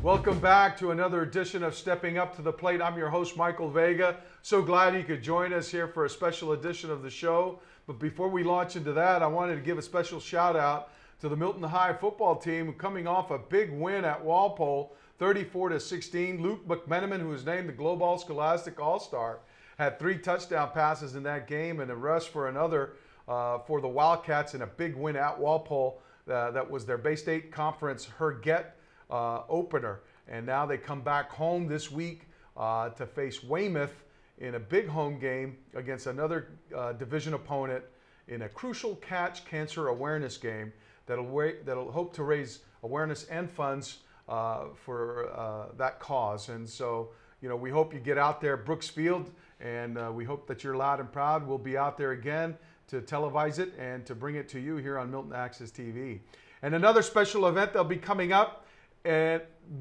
Welcome back to another edition of Stepping Up to the Plate. I'm your host, Michael Vega. So glad you could join us here for a special edition of the show. But before we launch into that, I wanted to give a special shout out to the Milton High football team coming off a big win at Walpole, 34-16. Luke McMenamin, who was named the Global Scholastic All-Star, had 3 touchdown passes in that game and a rush for another for the Wildcats in a big win at Walpole. That was their Bay State Conference Herget opener. And now they come back home this week to face Weymouth in a big home game against another division opponent in a crucial catch cancer awareness game that'll hope to raise awareness and funds for that cause. And so, you know, we hope you get out there, Brooks Field, and we hope that you're loud and proud. We'll be out there again to televise it and to bring it to you here on Milton Access TV. And another special event that'll be coming up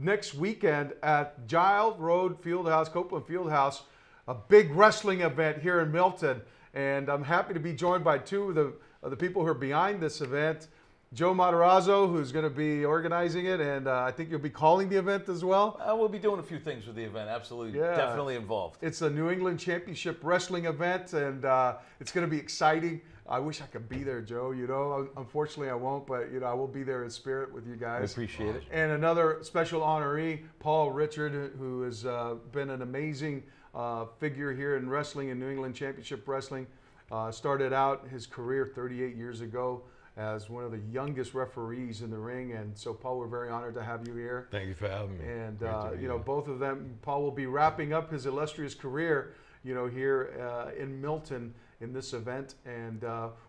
next weekend at Giles Road Field House, Copeland Field House, a big wrestling event here in Milton. And I'm happy to be joined by 2 of the people who are behind this event. Joe Matterazzo, who's going to be organizing it, and I think you'll be calling the event as well. We'll be doing a few things with the event, absolutely, yeah. Definitely involved. It's a New England Championship Wrestling event, and it's going to be exciting. I wish I could be there, Joe. You know, unfortunately I won't, but you know, I will be there in spirit with you guys. I appreciate it. And another special honoree, Paul Richard, who has been an amazing figure here in wrestling, in New England Championship Wrestling. Started out his career 38 years ago as one of the youngest referees in the ring. And so, Paul, we're very honored to have you here. Thank you for having me. And, you know, both of them, Paul will be wrapping up his illustrious career, you know, here in Milton in this event, and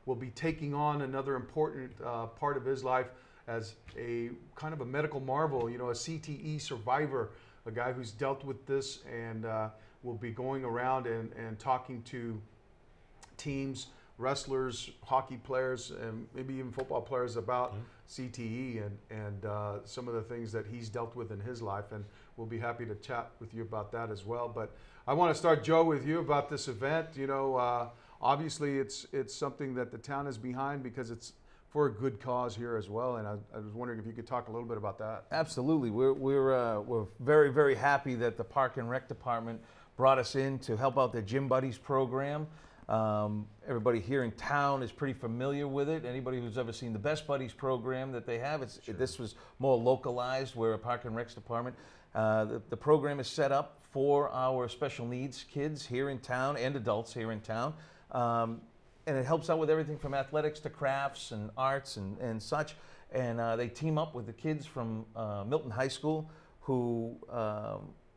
will be taking on another important part of his life as a kind of a medical marvel, you know, a CTE survivor, a guy who's dealt with this, and will be going around and talking to teams, wrestlers, hockey players, and maybe even football players about CTE and some of the things that he's dealt with in his life. And we'll be happy to chat with you about that as well. But I want to start, Joe, with you about this event. You know, obviously it's something that the town is behind because it's for a good cause here as well. And I was wondering if you could talk a little bit about that. Absolutely. We're very, very happy that the Park and Rec Department brought us in to help out the Gym Buddies program. Everybody here in town is pretty familiar with it. Anybody who's ever seen the Best Buddies program that they have, this was more localized. We're a Park and Rec Department. The program is set up for our special needs kids here in town and adults here in town. And it helps out with everything from athletics to crafts and arts and such. And they team up with the kids from Milton High School who,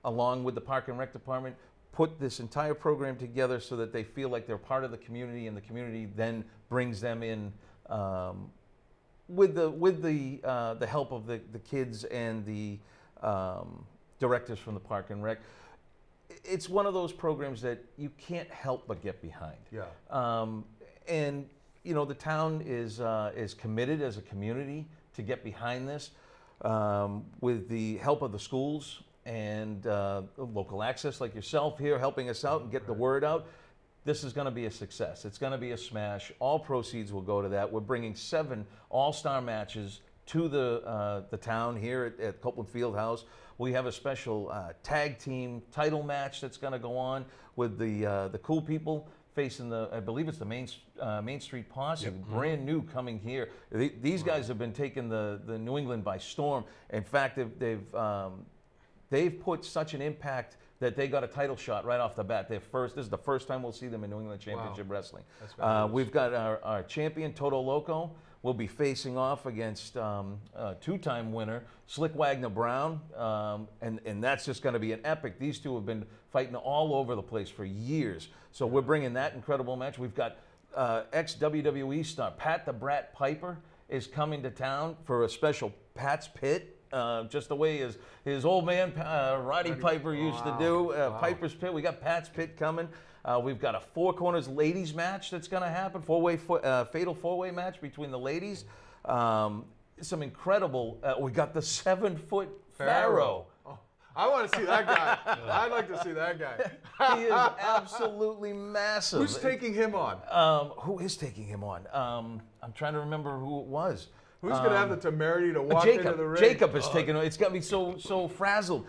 along with the Park and Rec Department, put this entire program together so that they feel like they're part of the community, and the community then brings them in with the help of the kids and the directors from the Park and Rec. It's one of those programs that you can't help but get behind. Yeah. And you know, the town is committed as a community to get behind this with the help of the schools and local access like yourself here helping us out and get the word out. This is going to be a success. It's going to be a smash. All proceeds will go to that. We're bringing 7 all-star matches to the town here at Copeland Field House. We have a special tag team title match that's going to go on with the Cool People facing I believe it's the Main Street Posse, yep. Brand new coming here. These guys have been taking the New England by storm. In fact, they've put such an impact that they got a title shot right off the bat. This is the first time we'll see them in New England Championship Wrestling. We've got our champion, Toto Loco, will be facing off against a 2-time winner, Slick Wagner Brown, and that's just going to be an epic. These two have been fighting all over the place for years. So we're bringing that incredible match. We've got ex-WWE star Pat the Brat Piper is coming to town for a special Pat's Pit. Just the way his old man Roddy Piper used to do. Piper's Pit. We got Pat's Pit coming. We've got a 4 corners ladies match that's going to happen. Fatal 4-way match between the ladies. Some incredible. We got the 7-foot Pharaoh. Oh, I want to see that guy. I'd like to see that guy. He is absolutely massive. Who's taking him on? Who is taking him on? I'm trying to remember who it was. Who's going to have the temerity to walk into the ring? Jacob has taken. It's got me so frazzled.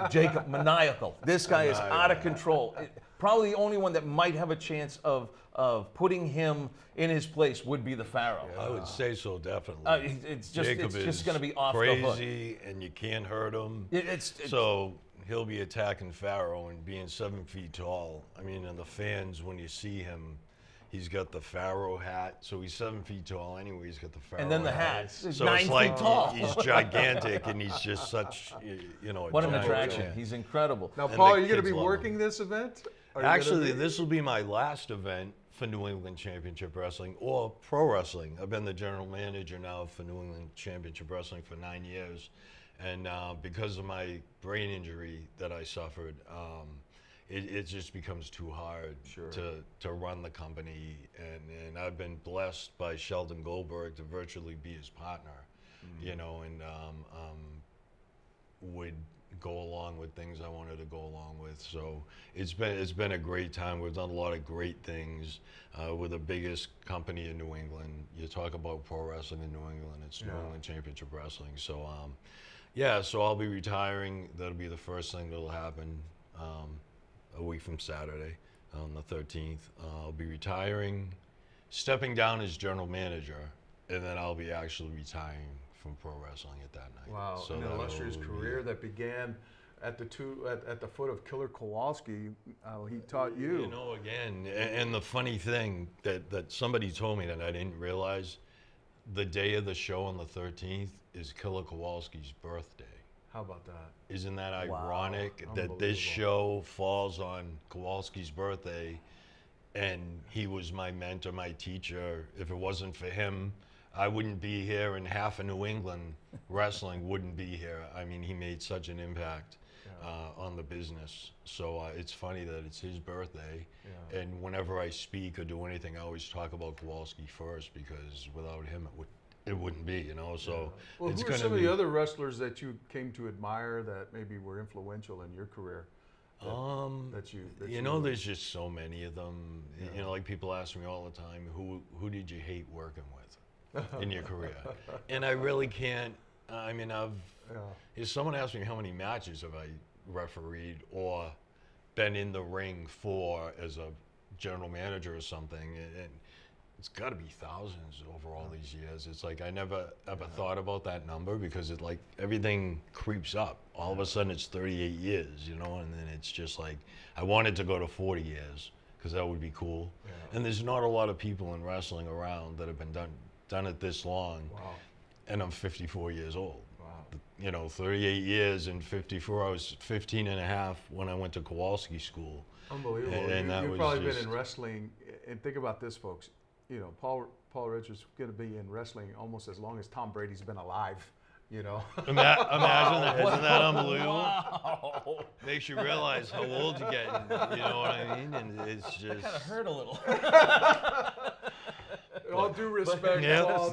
Jacob, maniacal. This guy is out of control. Probably the only one that might have a chance of putting him in his place would be the Pharaoh. I would say so, definitely. It's just going to be off crazy, the hook. and you can't hurt him. So he'll be attacking Pharaoh and being 7 feet tall. I mean, and the fans, when you see him, he's got the Pharaoh hat, so he's 7 feet tall anyway. He's got the Pharaoh and then the hat. So it's 9 it's like feet tall. he's gigantic, and he's just such, what an attraction. Man. He's incredible. Now, Paul, are you going to be working this event? Actually, this will be my last event for New England Championship Wrestling or pro wrestling. I've been the general manager now for New England Championship Wrestling for 9 years. And because of my brain injury that I suffered, it just becomes too hard to run the company. And I've been blessed by Sheldon Goldberg to virtually be his partner, and would go along with things I wanted to go along with. So it's been a great time. We've done a lot of great things. We're the biggest company in New England. You talk about pro wrestling in New England, it's New England Championship Wrestling. So so I'll be retiring. That'll be the first thing that'll happen a week from Saturday on the 13th. I'll be retiring, stepping down as general manager, and then I'll be actually retiring from pro wrestling at that night. Wow, so an illustrious career that began at the foot of Killer Kowalski. He taught you. Again, and the funny thing that somebody told me that I didn't realize, the day of the show on the 13th is Killer Kowalski's birthday. How about that? Isn't that ironic that this show falls on Kowalski's birthday, and he was my mentor, my teacher. If it wasn't for him, I wouldn't be here, and half of New England wrestling wouldn't be here. I mean, he made such an impact on the business. So it's funny that it's his birthday, and whenever I speak or do anything, I always talk about Kowalski first, because without him, it wouldn't be, So well, it's who are some of the other wrestlers that you came to admire that maybe were influential in your career? There's just so many of them. Like people ask me all the time, who did you hate working with in your career? And I really can't. I mean, if someone asks me how many matches have I refereed or been in the ring for as a general manager or something, and it's got to be thousands over all these years. It's like I never ever thought about that number, because it like everything creeps up. All of a sudden it's 38 years, and then it's just like I wanted to go to 40 years because that would be cool. And there's not a lot of people in wrestling around that have been done it this long. And I'm 54 years old. 38 years and 54. I was 15 and a half when I went to Kowalski school. Unbelievable. And you've probably been in wrestling, and think about this, folks. Paul Richards going to be in wrestling almost as long as Tom Brady's been alive. Imagine that. Isn't that unbelievable? Wow. Makes you realize how old you're getting. You know what I mean? And it's just That kind of hurt a little. All due respect, Paul,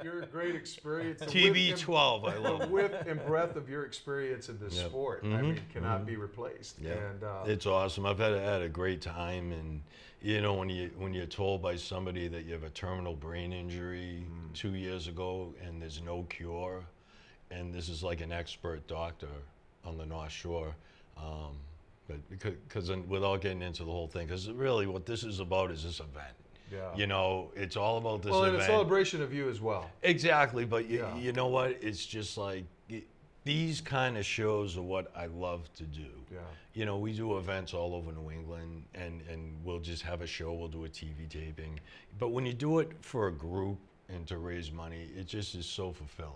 your great experience. TB12, I love the width and breadth of your experience in this sport, I mean, cannot be replaced. Yeah. And it's awesome. I've had a great time, and when you're told by somebody that you have a terminal brain injury 2 years ago and there's no cure, and this is like an expert doctor on the North Shore, but because without getting into the whole thing, because really what this is about is this event. It's all about this event. And a celebration of you as well. Exactly, but you know what? It's just like these kind of shows are what I love to do. We do events all over New England, and we'll just have a show. We'll do a TV taping. But when you do it for a group and to raise money, it just is so fulfilling.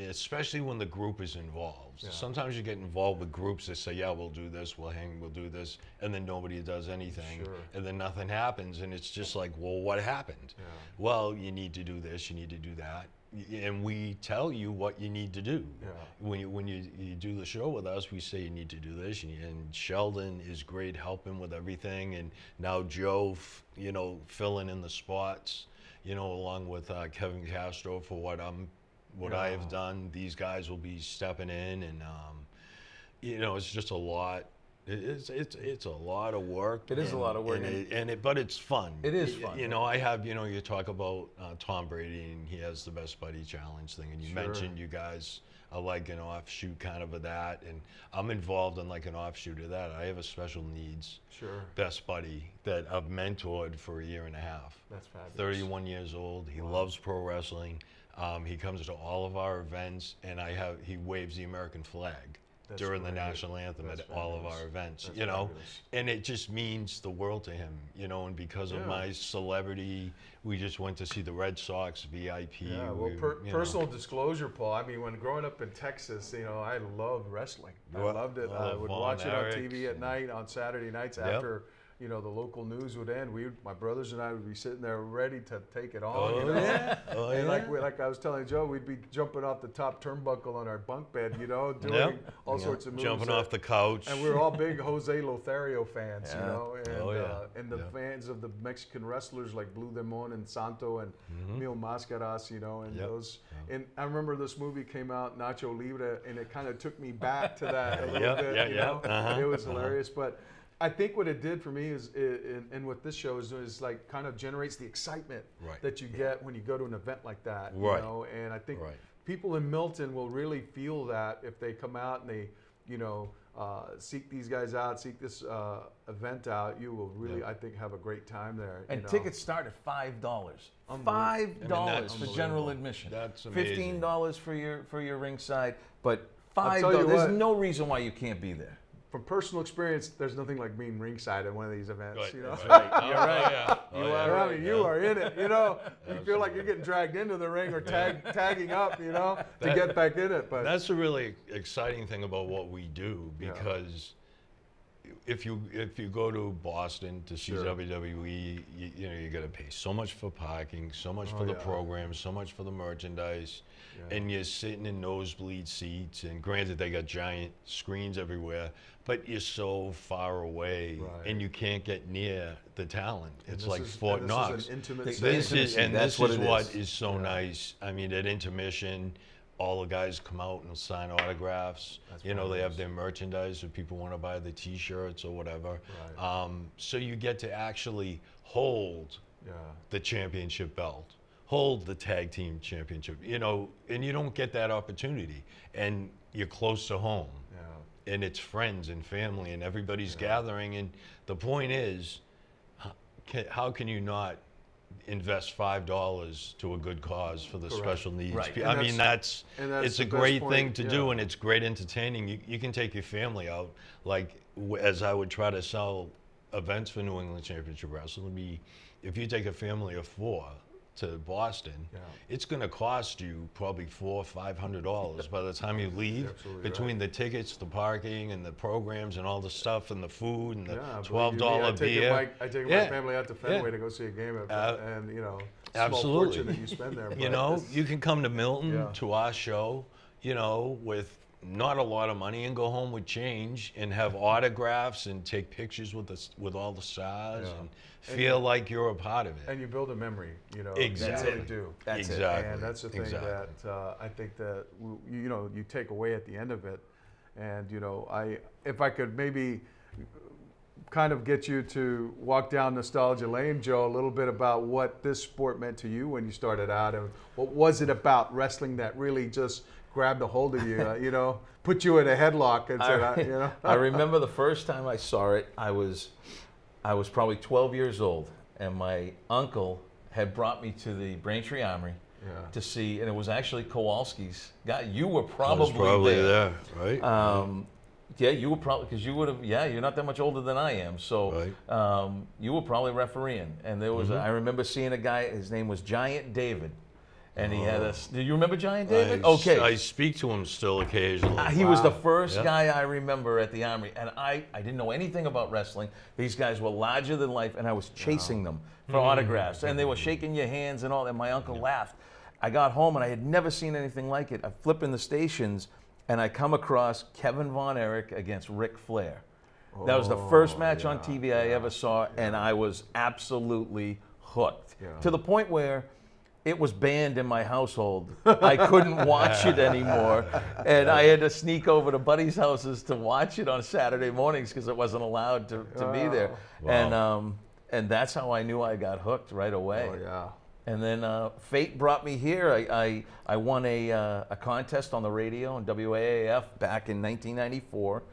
Especially when the group is involved. Sometimes you get involved with groups that say, we'll do this, we'll do this, and then nobody does anything, and then nothing happens, and it's just like, well, what happened? Well, you need to do this, you need to do that, and we tell you what you need to do. When you do the show with us, we say you need to do this, and Sheldon is great helping with everything, and now Joe, filling in the spots, along with Kevin Castro for what I have done. These guys will be stepping in, and it's just a lot It's a lot of work. It is a lot of work, but it's fun. It is fun. You know, I have, you know, you talk about Tom Brady, and he has the Best Buddy Challenge thing, and you mentioned you guys are like an offshoot kind of that, and I'm involved in like an offshoot of that. I have a special needs Best Buddy that I've mentored for 1.5 years. That's fabulous. 31 years old. He loves pro wrestling. He comes to all of our events, and he waves the American flag during the national anthem at all of our events, you know, and it just means the world to him, you know, and because of my celebrity, we just went to see the Red Sox VIP. Yeah, well, personal disclosure, Paul, I mean, when growing up in Texas, you know, I loved wrestling. I loved it. I would watch it on TV at night, on Saturday nights after, you know, the local news would end. My brothers and I would be sitting there ready to take it on. You know? And like I was telling Joe, we'd be jumping off the top turnbuckle on our bunk bed, you know, doing all sorts of moves. Jumping off the couch. And we were all big Jose Lothario fans, you know, and the fans of the Mexican wrestlers like Blue Demon and Santo and Mil Mascaras, you know, and those. And I remember this movie came out, Nacho Libre, and it kind of took me back to that a little bit, you know. It was hilarious, but I think what it did for me is, and what this show is doing, is like kind of generates the excitement that you get when you go to an event like that. You know? And I think people in Milton will really feel that if they come out and they, you know, seek these guys out, seek this event out, you will really, I think, have a great time there. And tickets start at $5. $5 for general admission. That's amazing. $15 for your ringside, but $5. There's no reason why you can't be there. From personal experience, there's nothing like being ringside at one of these events. You know, you're right. You are in it. You know, you feel like you're getting dragged into the ring or tagging up. You know, to get back in it. But that's a really exciting thing about what we do, because if you go to Boston to see WWE, you know, you got to pay so much for parking, so much for the program, so much for the merchandise. And you're sitting in nosebleed seats, and granted they got giant screens everywhere, but you're so far away and you can't get near the talent. It's like Fort Knox. This is what is so nice. I mean, at intermission, all the guys come out and sign autographs. You know, they have their merchandise if people want to buy the T-shirts or whatever. So you get to actually hold the championship belt, hold the tag team championship, you know, and you don't get that opportunity. And you're close to home. And it's friends and family, and everybody's gathering. And the point is, how can you not invest $5 to a good cause for the special needs? I mean, it's a great thing to do, and it's great entertaining. You can take your family out, like as I would try to sell events for New England Championship Wrestling. If you take a family of 4 to Boston, it's going to cost you probably $400 or $500 by the time you leave, between the tickets, the parking, and the programs, and all the stuff, and the food, and the $12 beer. I take my family out to Fenway to go see a game, and you know, small fortune that you spend there. You know, you can come to Milton to our show, you know, with not a lot of money, and go home with change, and have autographs, and take pictures with all the stars, and feel like you're a part of it. And you build a memory, you know. Exactly. You really do. That's it. And that's the thing that I think that, you know, you take away at the end of it. And, you know, if I could maybe kind of get you to walk down nostalgia lane, Joe, a little bit about what this sport meant to you when you started out, and what was it about wrestling that really just grabbed a hold of you, you know, put you in a headlock and said, you know. I remember the first time I saw it, I was probably 12 years old, and my uncle had brought me to the Braintree Armory to see, and it was actually Kowalski's. You were probably there, right? Yeah, you were probably, because you would have, you're not that much older than I am, so you were probably refereeing. And there was, I remember seeing a guy, his name was Giant David. And he had do you remember Giant David? I speak to him still occasionally. He was the first guy I remember at the Armory. And I didn't know anything about wrestling. These guys were larger than life, and I was chasing them for autographs. And they were shaking your hands and all, and my uncle laughed. I got home, and I had never seen anything like it. I flip in the stations, and I come across Kevin Von Erich against Ric Flair. That was the first match on TV I ever saw, and I was absolutely hooked. To the point where it was banned in my household. I couldn't watch it anymore. And I had to sneak over to buddies' houses to watch it on Saturday mornings because it wasn't allowed to be there. Wow. And that's how I knew I got hooked right away. Oh, yeah. And then fate brought me here. I won a contest on the radio in WAAF back in 1994.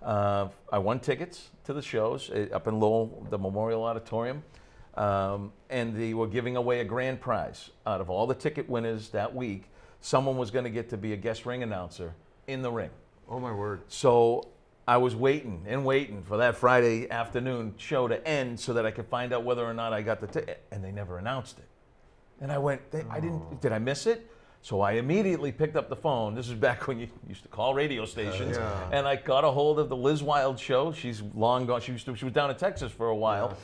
I won tickets to the shows up in Lowell, the Memorial Auditorium. And they were giving away a grand prize. Out of all the ticket winners that week, someone was going to get to be a guest ring announcer in the ring. Oh, my word. So I was waiting and waiting for that Friday afternoon show to end so that I could find out whether or not I got the ticket. And they never announced it. And I went, did I miss it? So I immediately picked up the phone. This is back when you used to call radio stations. And I got a hold of the Liz Wild show. She's long gone. She was down in Texas for a while.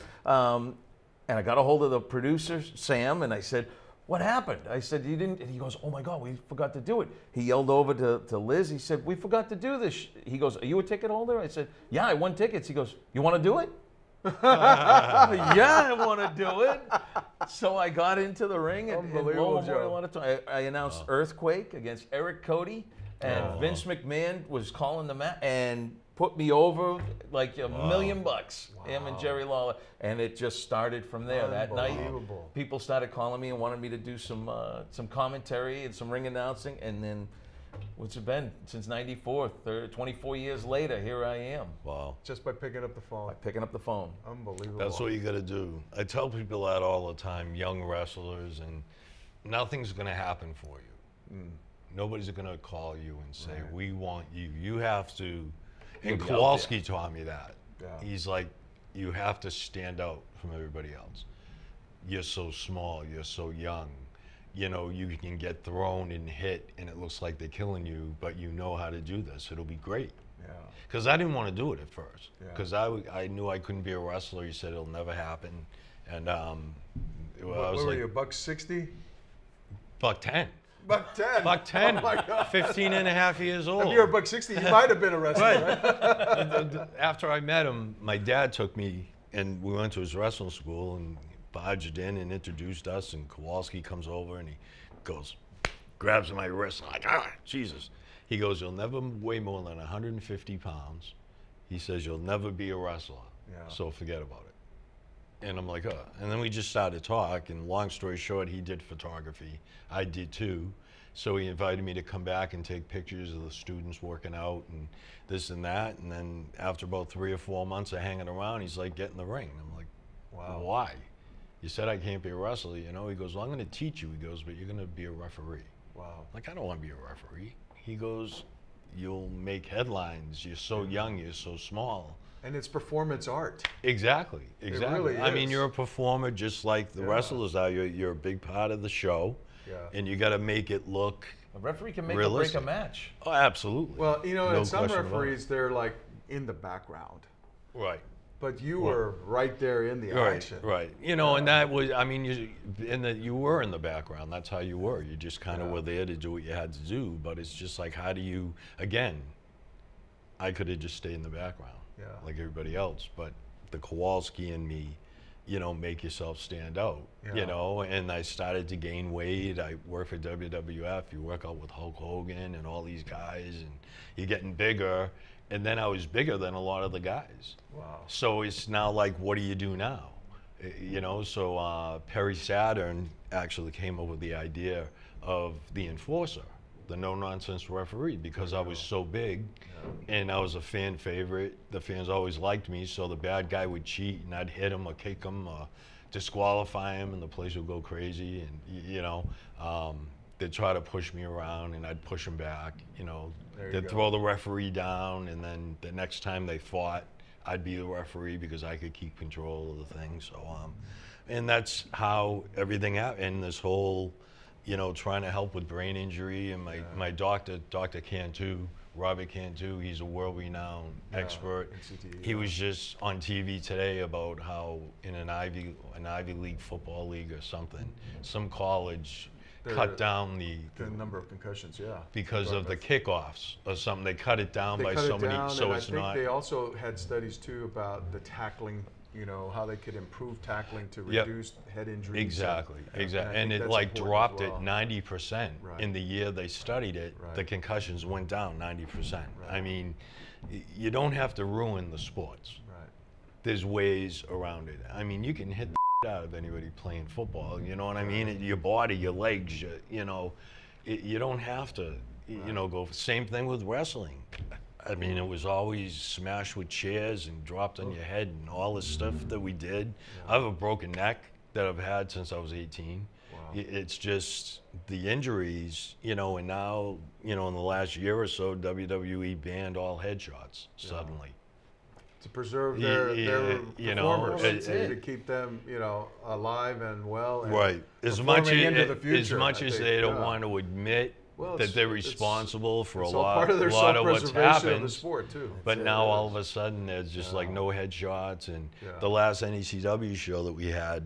And I got a hold of the producer, Sam, and I said, what happened? I said, you didn't, and he goes, oh my God, we forgot to do it. He yelled over to Liz, he said, we forgot to do this. He goes, are you a ticket holder? I said, yeah, I won tickets. He goes, you want to do it? Yeah, I want to do it. So I got into the ring at Unbelievable, Joe. I announced Earthquake against Eric Cody, and Vince McMahon was calling the match and put me over like $1 million. Him and Jerry Lawler, and it just started from there. That night, people started calling me and wanted me to do some commentary and some ring announcing, and then what's it been since '94? 24 years later, here I am. Wow! Just by picking up the phone. By picking up the phone. Unbelievable. That's what you got to do. I tell people that all the time, young wrestlers, and nothing's going to happen for you. Nobody's going to call you and say, we want you. You have to. And Kowalski taught me that. Yeah. He's like, you have to stand out from everybody else. You're so small, you're so young. You know, you can get thrown and hit and it looks like they're killing you, but you know how to do this. It'll be great. Yeah. Because I didn't want to do it at first. Because I knew I couldn't be a wrestler. He said it'll never happen. And what were you, $160? $110. $110. $110. Oh my God. 15 and a half years old. If you're $160, you might have been a wrestler, right? After I met him, my dad took me and we went to his wrestling school and barged in and introduced us, and Kowalski comes over and he goes, grabs my wrist, I'm like, Jesus. He goes, you'll never weigh more than 150 pounds. He says, you'll never be a wrestler, so forget about it. And I'm like, And then we just started to talk, and long story short, he did photography. I did too. So he invited me to come back and take pictures of the students working out and this and that. And then after about 3 or 4 months of hanging around, he's like, get in the ring. I'm like, wow. Why? You said I can't be a wrestler, you know? He goes, well, I'm going to teach you. He goes, but you're going to be a referee. Wow. Like, I don't want to be a referee. He goes, you'll make headlines. You're so young, you're so small. And it's performance art. Exactly, exactly. It really is. I mean, you're a performer just like the wrestlers are. You're a big part of the show, and you got to make it look A referee can make realistic. or break a match. Oh, absolutely. Well, you know, No and some question about referees, they're like in the background. Right. But you were right there in the action. Right. You know, and that was, I mean, you were in the background. That's how you were. You just kind of were there to do what you had to do. But it's just like, how do you, again, I could have just stayed in the background like everybody else. But the Kowalski in me, you know, make yourself stand out, you know, and I started to gain weight. I work for WWF. You work out with Hulk Hogan and all these guys, and you're getting bigger. And then I was bigger than a lot of the guys. Wow. So it's now like, what do you do now? You know, so Perry Saturn actually came up with the idea of the enforcer, the no-nonsense referee, because I was so big and I was a fan favorite. The fans always liked me, so the bad guy would cheat and I'd hit him or kick him or disqualify him and the place would go crazy. And, you know, they'd try to push me around and I'd push them back, you know. They'd throw the referee down, and then the next time they fought, I'd be the referee because I could keep control of the thing. So, and that's how everything happened. And this whole, you know, trying to help with brain injury, and my doctor, Dr. Cantu, Robert Cantu, he's a world-renowned expert. He was just on TV today about how in an Ivy League football league or something, some college cut down the number of concussions, because of the kickoffs or something. They cut it down by so many, so and it's I think not. they also had studies too about the tackling you know, how they could improve tackling to reduce head injuries. Exactly, exactly. And And it like dropped it 90% in the year they studied it. The concussions went down 90%. I mean, you don't have to ruin the sports. There's ways around it. I mean, you can hit the out of anybody playing football. You know what I mean? Your body, your legs, you know, you don't have to, you know, go. Same thing with wrestling. I mean, it was always smashed with chairs and dropped on your head and all this stuff that we did. I have a broken neck that I've had since I was 18. It's just the injuries, you know, and now, you know, in the last year or so, WWE banned all headshots suddenly. To preserve their performers, to keep them, you know, alive and well. And As much as they don't want to admit that they're responsible for a lot of what's happened. Of the sport too. But now all of a sudden there's just like no headshots, and the last NECW show that we had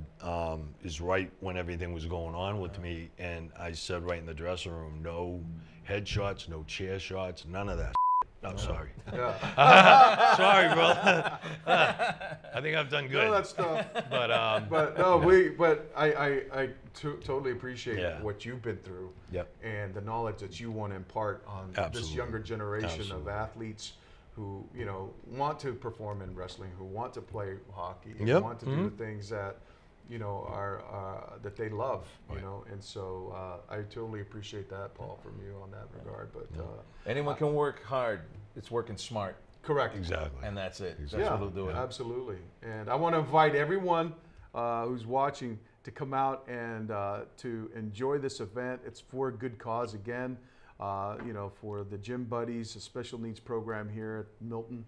is right when everything was going on with me, and I said right in the dressing room, no headshots, no chair shots, none of that. I'm sorry. Sorry, brother. I think I've done good. No, that's tough. But I totally appreciate what you've been through and the knowledge that you want to impart on this younger generation of athletes who, you know, want to perform in wrestling, who want to play hockey, who want to do the things that, you know, are that they love, you know, and so I totally appreciate that, Paul, from you on that regard. But anyone can work hard. It's working smart. Correct. Exactly. And that's it. That's what we'll do. Absolutely. And I want to invite everyone who's watching to come out and to enjoy this event. It's for a good cause again. You know, for the Gym Buddies, a special needs program here at Milton.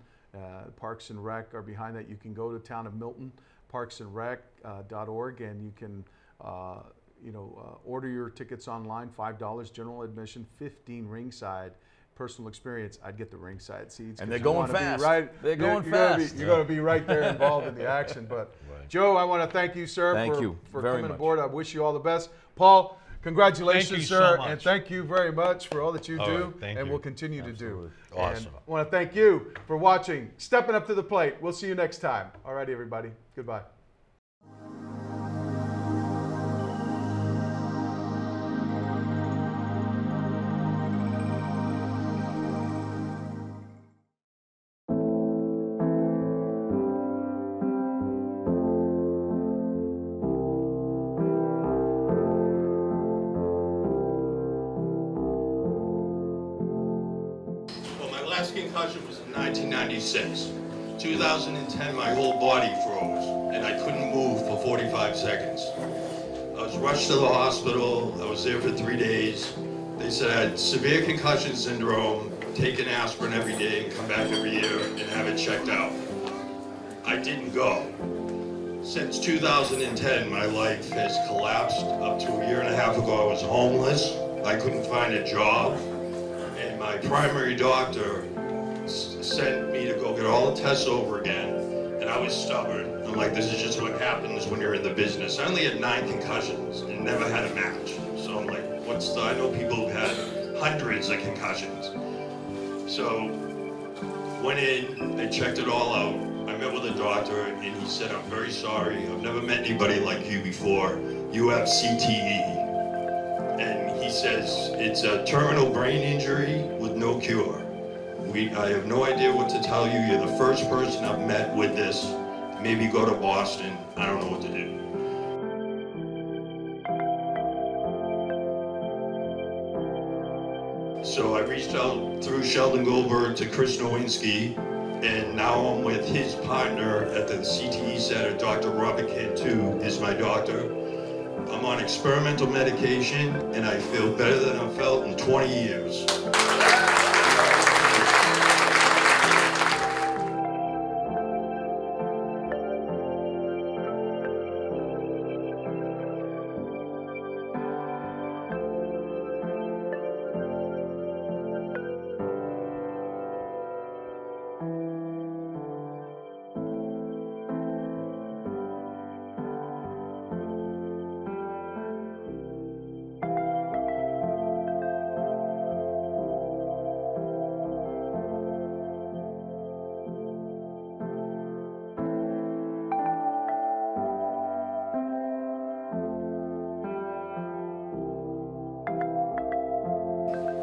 Parks and Rec are behind that. You can go to Town of Milton, parksandrec.org, and you can you know, order your tickets online. $5 general admission, $15 ringside. Personal experience, I'd get the ringside seats. And they're going fast. They're going fast. You're going to be right there involved in the action. But Joe, I want to thank you, sir, for coming aboard. I wish you all the best. Paul, congratulations, sir, and thank you very much for all that you do and will continue to do. Awesome. And I want to thank you for watching Stepping Up to the Plate. We'll see you next time. All righty, everybody. Goodbye. Concussion was in 1996. 2010, my whole body froze, and I couldn't move for 45 seconds. I was rushed to the hospital. I was there for 3 days. They said I had severe concussion syndrome, take an aspirin every day, and come back every year and have it checked out. I didn't go. Since 2010, my life has collapsed. Up to a year and a half ago, I was homeless. I couldn't find a job. And my primary doctor sent me to go get all the tests over again, and I was stubborn. I'm like, this is just what happens when you're in the business. I only had 9 concussions and never had a match. So I'm like, I know people who've had hundreds of concussions. So went in, they checked it all out. I met with a doctor, and he said, I'm very sorry. I've never met anybody like you before. You have CTE. And he says, it's a terminal brain injury with no cure. I have no idea what to tell you. You're the first person I've met with this. Maybe go to Boston. I don't know what to do. So I reached out through Sheldon Goldberg to Chris Nowinski, and now I'm with his partner at the CTE Center, Dr. Robert Kidd, who is my doctor. I'm on experimental medication, and I feel better than I've felt in 20 years.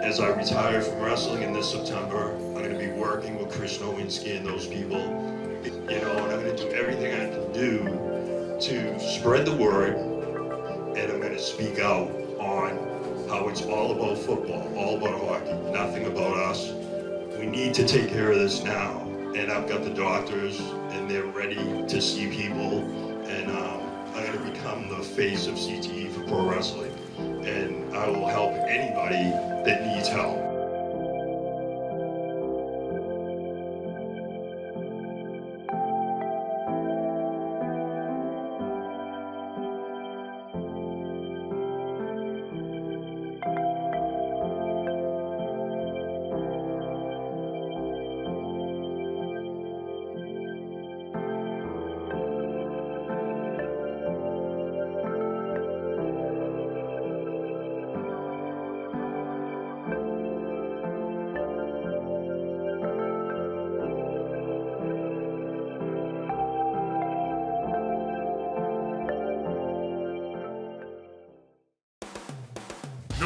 as I retire from wrestling in this September, I'm going to be working with Chris Nowinski and those people, you know, and I'm going to do everything I can do to spread the word, and I'm going to speak out on how it's all about football, all about hockey, nothing about us. We need to take care of this now, and I've got the doctors, and they're ready to see people, and I'm going to become the face of CTE for pro wrestling, and I will help anybody that needs help.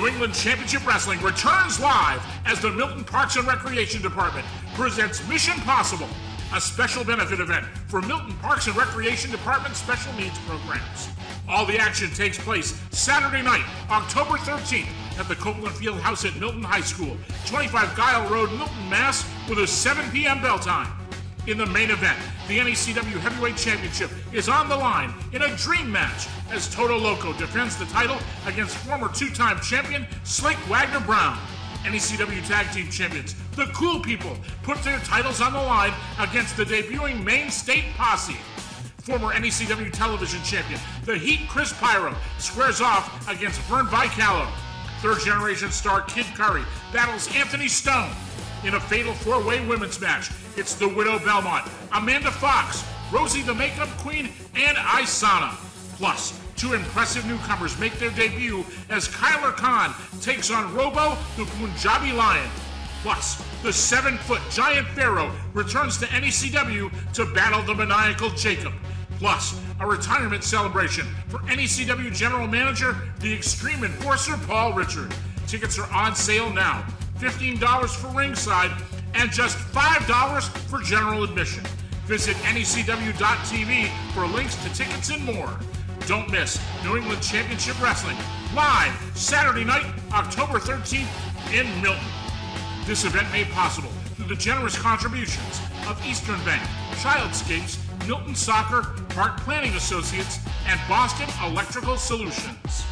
New England Championship Wrestling returns live as the Milton Parks and Recreation Department presents Mission Possible, a special benefit event for Milton Parks and Recreation Department special needs programs. All the action takes place Saturday night, October 13th at the Copeland Field House at Milton High School, 25 Guile Road, Milton, Mass, with a 7 p.m. bell time. In the main event, the NECW Heavyweight Championship is on the line in a dream match as Toto Loco defends the title against former two-time champion Slick Wagner Brown. NECW Tag Team Champions, the Cool People, put their titles on the line against the debuting Maine State Posse. Former NECW Television Champion, the Heat Chris Pyro, squares off against Vern Vicallo. Third-generation star Kid Curry battles Anthony Stone. In a fatal four-way women's match, it's the Widow Belmont, Amanda Fox, Rosie the Makeup Queen, and Isana. Plus, two impressive newcomers make their debut as Kyler Khan takes on Robo the Punjabi Lion. Plus, the 7-foot giant pharaoh returns to NECW to battle the maniacal Jacob. Plus, a retirement celebration for NECW General Manager, the Extreme Enforcer Paul Richard. Tickets are on sale now. $15 for ringside and just $5 for general admission. Visit necw.tv for links to tickets and more. Don't miss New England Championship Wrestling live Saturday night, October 13th in Milton. This event made possible through the generous contributions of Eastern Bank, Childscapes, Milton Soccer, Park Planning Associates, and Boston Electrical Solutions.